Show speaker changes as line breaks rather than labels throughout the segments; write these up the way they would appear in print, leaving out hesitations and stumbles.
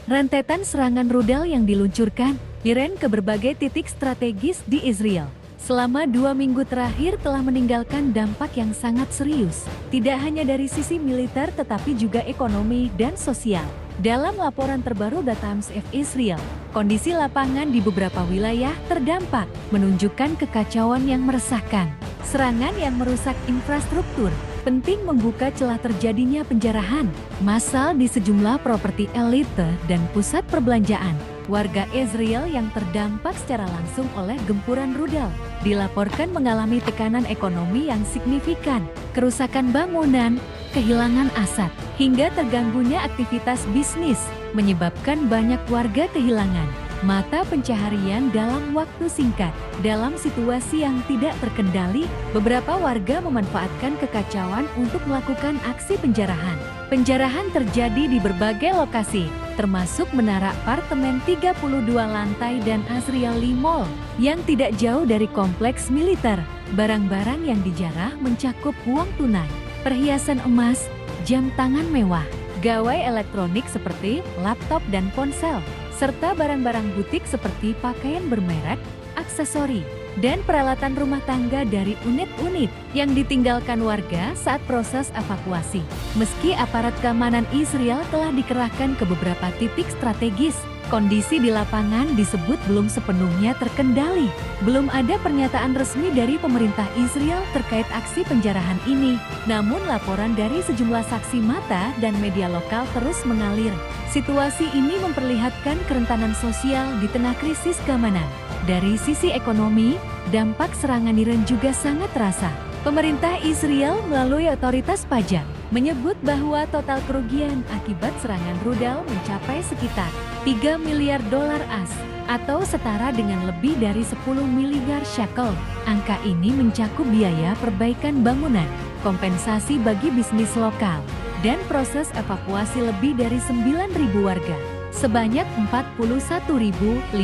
Rentetan serangan rudal yang diluncurkan Iran ke berbagai titik strategis di Israel selama 2 minggu terakhir telah meninggalkan dampak yang sangat serius, tidak hanya dari sisi militer tetapi juga ekonomi dan sosial. Dalam laporan terbaru The Times of Israel, kondisi lapangan di beberapa wilayah terdampak menunjukkan kekacauan yang meresahkan. Serangan yang merusak infrastruktur, penting membuka celah terjadinya penjarahan massal di sejumlah properti elite dan pusat perbelanjaan. Warga Israel yang terdampak secara langsung oleh gempuran rudal dilaporkan mengalami tekanan ekonomi yang signifikan, kerusakan bangunan, kehilangan aset, hingga terganggunya aktivitas bisnis, menyebabkan banyak warga kehilangan mata pencaharian dalam waktu singkat. Dalam situasi yang tidak terkendali, beberapa warga memanfaatkan kekacauan untuk melakukan aksi penjarahan. Penjarahan terjadi di berbagai lokasi, termasuk menara apartemen 32 lantai dan Azrieli Mall, yang tidak jauh dari kompleks militer. Barang-barang yang dijarah mencakup uang tunai, perhiasan emas, jam tangan mewah, gawai elektronik seperti laptop dan ponsel, serta barang-barang butik seperti pakaian bermerek, aksesori, dan peralatan rumah tangga dari unit-unit yang ditinggalkan warga saat proses evakuasi. Meski aparat keamanan Israel telah dikerahkan ke beberapa titik strategis, kondisi di lapangan disebut belum sepenuhnya terkendali. Belum ada pernyataan resmi dari pemerintah Israel terkait aksi penjarahan ini, namun laporan dari sejumlah saksi mata dan media lokal terus mengalir. Situasi ini memperlihatkan kerentanan sosial di tengah krisis keamanan. Dari sisi ekonomi, dampak serangan Iran juga sangat terasa. Pemerintah Israel melalui otoritas pajak menyebut bahwa total kerugian akibat serangan rudal mencapai sekitar 3 miliar dolar AS atau setara dengan lebih dari 10 miliar shekel. Angka ini mencakup biaya perbaikan bangunan, kompensasi bagi bisnis lokal, dan proses evakuasi lebih dari 9.000 warga. Sebanyak 41.550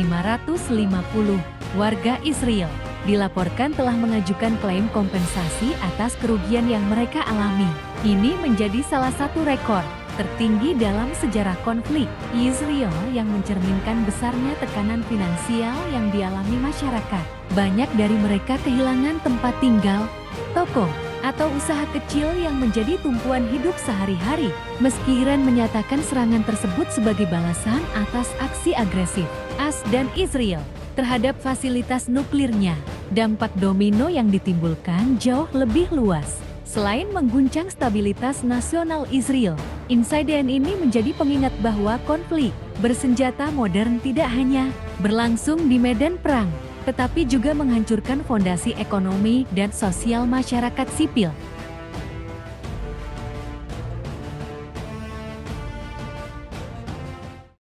warga Israel dilaporkan telah mengajukan klaim kompensasi atas kerugian yang mereka alami. Ini menjadi salah satu rekor tertinggi dalam sejarah konflik Israel yang mencerminkan besarnya tekanan finansial yang dialami masyarakat. Banyak dari mereka kehilangan tempat tinggal, toko, atau usaha kecil yang menjadi tumpuan hidup sehari-hari. Meski Iran menyatakan serangan tersebut sebagai balasan atas aksi agresif AS dan Israel terhadap fasilitas nuklirnya, dampak domino yang ditimbulkan jauh lebih luas. Selain mengguncang stabilitas nasional Israel, insiden ini menjadi pengingat bahwa konflik bersenjata modern tidak hanya berlangsung di medan perang, tetapi juga menghancurkan fondasi ekonomi dan sosial masyarakat sipil.